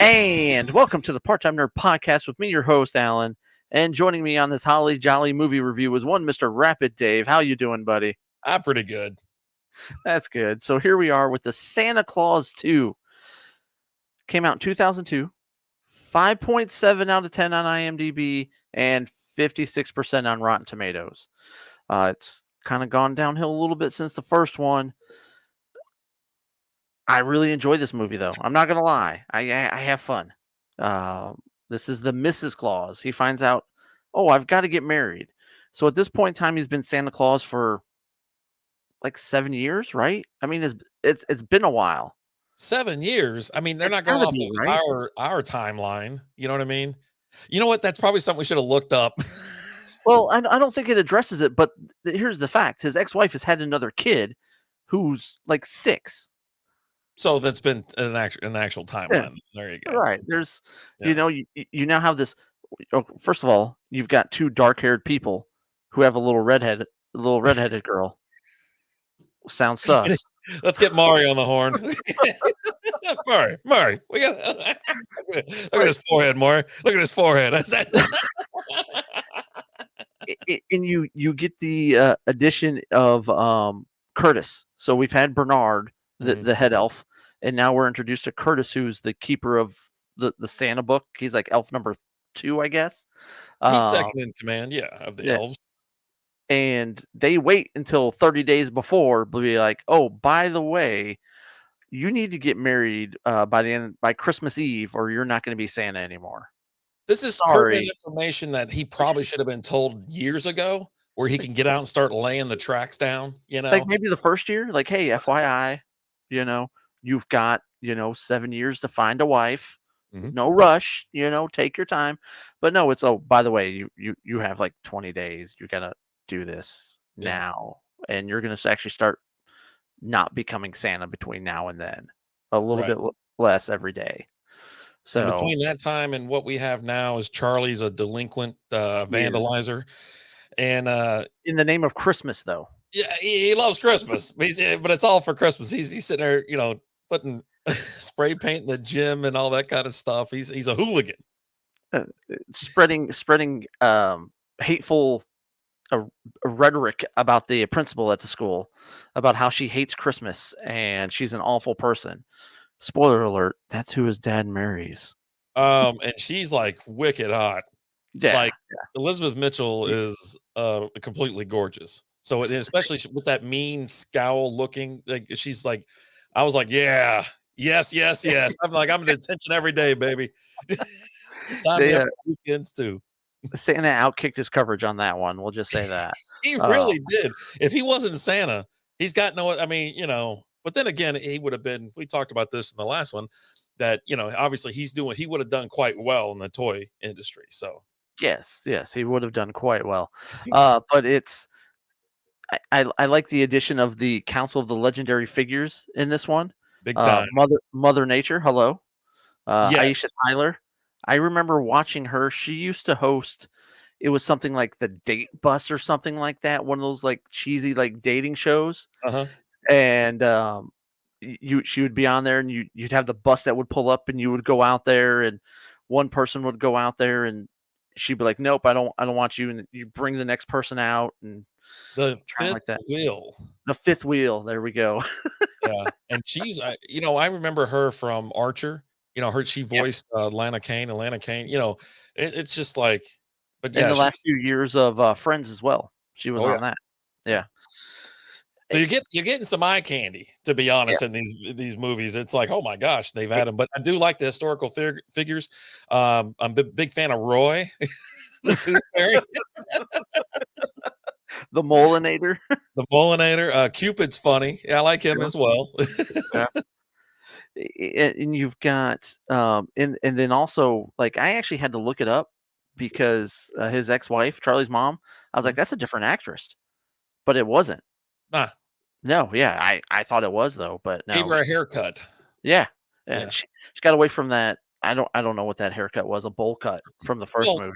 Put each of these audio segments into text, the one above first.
And welcome to the Part-Time Nerd Podcast with me, your host, Alan. And joining me on this holly jolly movie review is one Mr. Rapid Dave. How you doing, buddy? I'm pretty good. That's good. So here we are with the Santa Claus 2. Came out in 2002. 5.7 out of 10 on IMDb and 56% on Rotten Tomatoes. It's kind of gone downhill a little bit since the first one. I really enjoy this movie, though. I'm not going to lie. I have fun. This is the Mrs. Claus. He finds out, oh, I've got to get married. So at this point in time, he's been Santa Claus for like 7 years, right? I mean, it's been a while. 7 years. I mean, they're not going Gotta off be, of right? our timeline. You know what I mean? You know what? That's probably something we should have looked up. Well, I don't think it addresses it, but here's the fact. His ex-wife has had another kid who's like 6. So that's been an actual timeline. There you go. Right. There's, Yeah. you now have this. First of all, you've got 2 dark-haired people who have a little redheaded girl. Sounds sus. Let's get Maury on the horn. Maury, we got look at his forehead, Maury. Look at his forehead. And you get the addition of Curtis. So we've had Bernard, the head elf, and now we're introduced to Curtis, who's the keeper of the Santa book. He's like elf number 2, I guess. He's second in command, of the elves. And they wait until 30 days before to be like, oh, by the way, you need to get married by Christmas Eve, or you're not going to be Santa anymore. This is pertinent information that he probably should have been told years ago, where he can get out and start laying the tracks down. Like maybe the first year, like, hey, FYI, you've got 7 years to find a wife. No rush, take your time. But no, it's by the way, you have like 20 days. You gotta do this now, and you're gonna actually start not becoming Santa between now and then. A little bit less every day. So and between that time and what we have now is Charlie's a delinquent vandalizer, and in the name of Christmas, though. Yeah, he loves Christmas, but it's all for Christmas. He's sitting there, putting spray paint in the gym and all that kind of stuff. He's a hooligan, spreading hateful rhetoric about the principal at the school, about how she hates Christmas and she's an awful person. Spoiler alert, that's who his dad marries. And she's like wicked hot. Yeah. Elizabeth Mitchell is completely gorgeous. So especially with that mean scowl looking, like she's like, I was like, yeah, yes. I'm like, I'm in detention every day, baby. Sign me up for weekends too. Santa outkicked his coverage on that one. We'll just say that. He really did. If he wasn't Santa, he's got but then again, he would have been, we talked about this in the last one, that, obviously he would have done quite well in the toy industry. So yes, he would have done quite well. But I like the addition of the Council of the Legendary Figures in this one. Big time. Mother Nature, hello. Yes. Aisha Tyler. I remember watching her. She used to host, it was something like the Date Bus or something like that. One of those like cheesy like dating shows. And she would be on there, and you'd have the bus that would pull up, and you would go out there, and one person would go out there, and she'd be like, nope, I don't want you. And you bring the next person out, and the fifth wheel. The fifth wheel. There we go. Yeah. And she's, I remember her from Archer. She voiced Lana Kane. It's just like, but yeah. In the last few years of Friends as well. She was on that. Yeah. So you're getting some eye candy, to be honest, in these movies. It's like, oh my gosh, they've had them. But I do like the historical figures. I'm a big fan of Roy, the Tooth Fairy. The Molinator. The Molinator. Cupid's funny. I like him as well. And you've got and then also, like, I actually had to look it up because his ex-wife, Charlie's mom, I was like, that's a different actress. But it wasn't. No, yeah, I thought it was though, but no. Gave her a haircut. Yeah. And she got away from that. I don't know what that haircut was, a bowl cut from the first movie.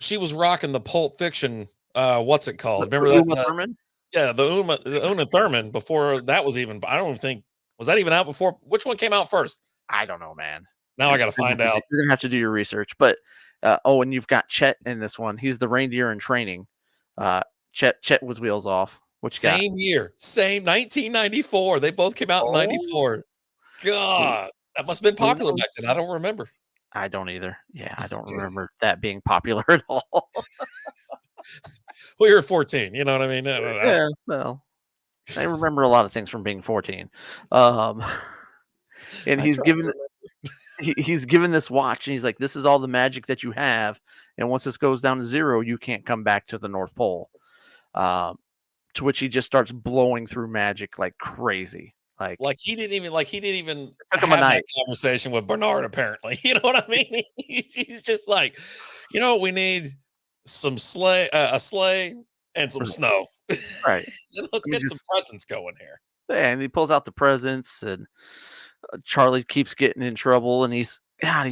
She was rocking the Pulp Fiction, what's it called? Remember that? Uma Thurman? Yeah, the Uma Thurman before that was even, I don't think, was that even out before? Which one came out first? I don't know, man. Now I got to find out. You're gonna have to do your research. But oh, and you've got Chet in this one. He's the reindeer in training. Chet with wheels off. What you got? Same year, same 1994. They both came out in Oh, 94. God, that must have been who popular knows? back then. I don't remember. I don't either. Yeah, I don't remember that being popular at all. Well, you're 14. You know what I mean? Yeah, well, I remember a lot of things from being 14. Um, and I try to remember. he's given this watch, and he's like, "This is all the magic that you have, and once this goes down to 0, you can't come back to the North Pole." Um, to which he just starts blowing through magic like crazy. Like, He didn't even it took him a have that night. conversation with Bernard. Apparently, you know what I mean? He's just like, you know, what we need a sleigh, and some snow. Right. Let's Let me get some just presents going here. Yeah, and he pulls out the presents, and Charlie keeps getting in trouble, and he's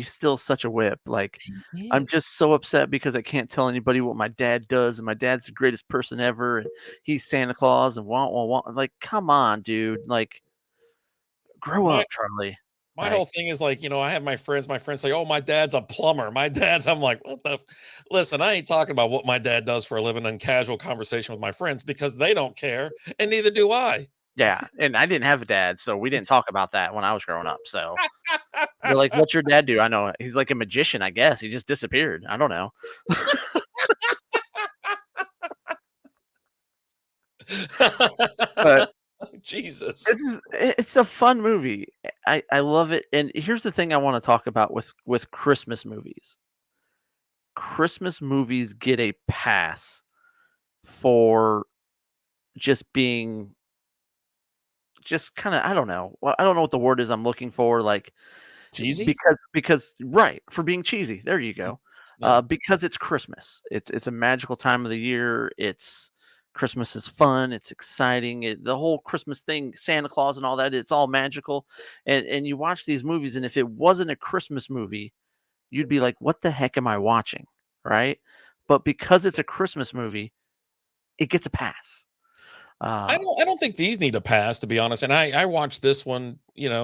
still such a whip. Like, He I'm is. just so upset because I can't tell anybody what my dad does, and my dad's the greatest person ever, and he's Santa Claus, and wah wah wah. Like, come on, dude. Like, grow My up, Charlie. my Like, whole thing is like, I have my friends say, "Oh, my dad's a plumber. My dad's," I'm like, "What the listen, I ain't talking about what my dad does for a living in casual conversation with my friends because they don't care, and neither do I." yeah, and I didn't have a dad, so we didn't talk about that when I was growing up. So they're like, "What's your dad do?" I know he's like a magician, I guess. He just disappeared. I don't know. But Jesus. it's a fun movie. I love it. And here's the thing I want to talk about with Christmas movies. Christmas movies get a pass for just being just kind of, I don't know. Well, I don't know what the word is I'm looking for. Like, Cheesy? because right, for being cheesy. There you Mm, go. yeah. Because it's Christmas. It's a magical time of the year. It's Christmas is fun. It's exciting. The whole Christmas thing, Santa Claus and all that. It's all magical. And you watch these movies, and if it wasn't a Christmas movie, you'd be like, "What the heck am I watching?" Right? But because it's a Christmas movie, it gets a pass. Uh, I don't think these need a pass, to be honest, and I watch this one,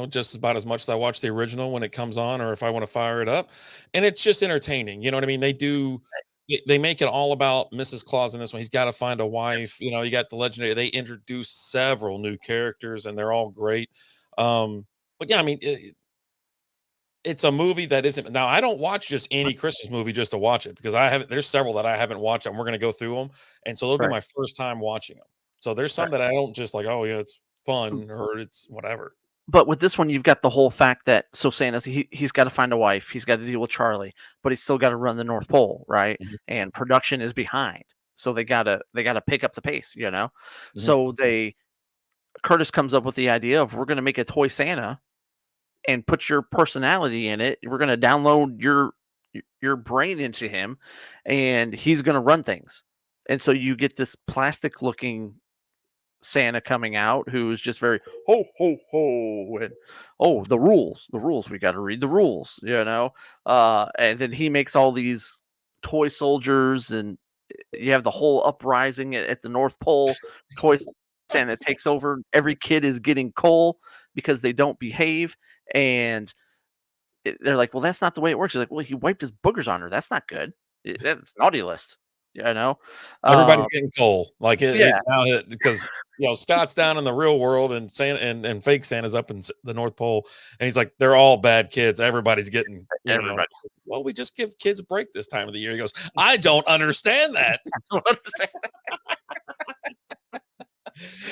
just about as much as I watch the original when it comes on or if I wanna fire it up, and it's just entertaining, you know what I mean? They make it all about Mrs. Claus in this one. He's gotta find a wife, you got the legendary they introduce several new characters, and they're all great. But yeah, I mean, it's a movie that isn't now, I don't watch just any Christmas movie just to watch it because I haven't there's several that I haven't watched, and we're gonna go through them, and so it'll be right, my first time watching them. So there's some right. that I don't just like, "Oh, yeah, it's Mm, fun," or "It's whatever." but with this one, you've got the whole fact that so Santa's he's got to find a wife, he's got to deal with Charlie, but he's still got to run the North Pole, right? Mhm, And production is behind, so they gotta pick up the pace, you know. mhm. So Curtis comes up with the idea of we're gonna make a toy Santa and put your personality in it. We're gonna download your brain into him, and he's gonna run things. And so you get this plastic looking Santa coming out who's just very ho ho ho and oh the rules we got to read the rules, and then he makes all these toy soldiers, and you have the whole uprising at the North Pole. Toy Santa takes over. Every kid is getting coal because they don't behave, and they're like, well, that's not the way it works. He's like, well, he wiped his boogers on her. That's not good. That's naughty list, you know. Everybody's Uh, getting coal, like, yeah, it now because, Scott's down in the real world and Santa and fake Santa's up in the North Pole, and he's like, "They're all bad kids. Everybody's getting," everybody. "Well, we just give kids a break this time of the year." He goes, "I don't understand that."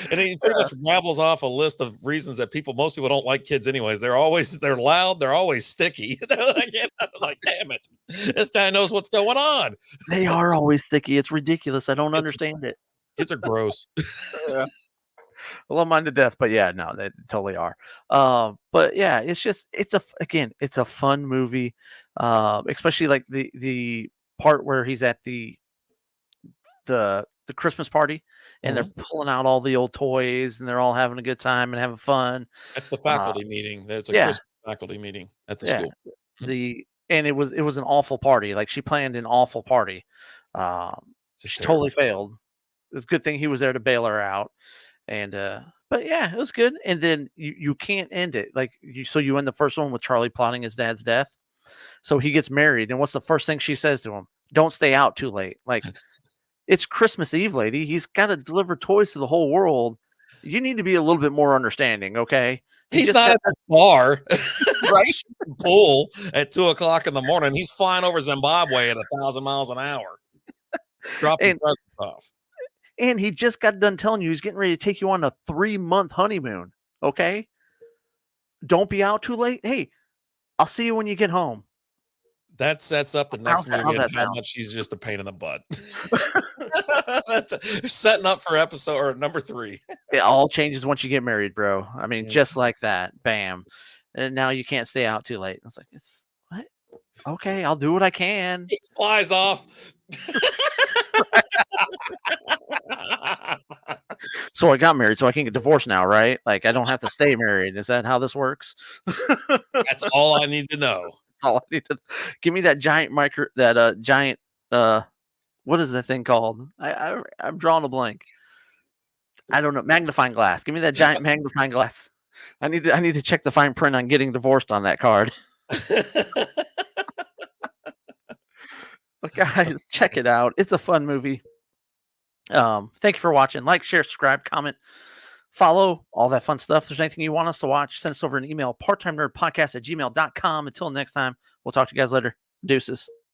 And he pretty much rabbles off a list of reasons that most people don't like kids anyways. They're loud, they're always sticky. They're like, like, damn it, this guy knows what's going on. They are always sticky. It's ridiculous. I don't Kids are understand it. kids are gross. Yeah. I love mine to death, but yeah, no, they totally are. But yeah, it's a fun movie. Especially like the part where he's at the Christmas party, and they're Mhm. pulling out all the old toys, and they're all having a good time and having fun. That's the Uh, faculty meeting. There's a yeah, Christmas faculty meeting at the yeah. school. Mhm. And it was an awful party. Like, she planned an awful party. It's just She totally terrible. failed. It's a good thing he was there to bail her out. And But yeah, it was good. And then you can't end it like so you end the first one with Charlie plotting his dad's death. So he gets married, and what's the first thing she says to him? Don't stay out too late. Like, it's Christmas Eve, lady. He's got to deliver toys to the whole world. You need to be a little bit more understanding, okay? He's not at the bar, right? Pool at 2:00 in the morning. He's flying over Zimbabwe at 1,000 miles an hour, dropping presents off. And he just got done telling you he's getting ready to take you on a 3-month honeymoon. Okay. Don't be out too late. Hey, I'll see you when you get home. That sets up the next movie and how sound? much she's just a pain in the butt. That's setting up for episode or number 3. It all changes once you get married, bro. I mean, just like that. Bam. And now you can't stay out too late. It's like, it's what? Okay, I'll do what I can. He flies off. So I got married, so I can get divorced now, right? Like, I don't have to stay married. Is that how this works? That's all I need to know. That's all I need to give me that giant giant what is that thing called? I'm drawing a blank. I don't know. Magnifying glass. Give me that giant magnifying glass. I need to check the fine print on getting divorced on that card. But guys, check it out. It's a fun movie. Thank you for watching. Like, share, subscribe, comment, follow, all that fun stuff. If there's anything you want us to watch, send us over an email, parttimenerdpodcast@gmail.com. Until next time, we'll talk to you guys later. Deuces.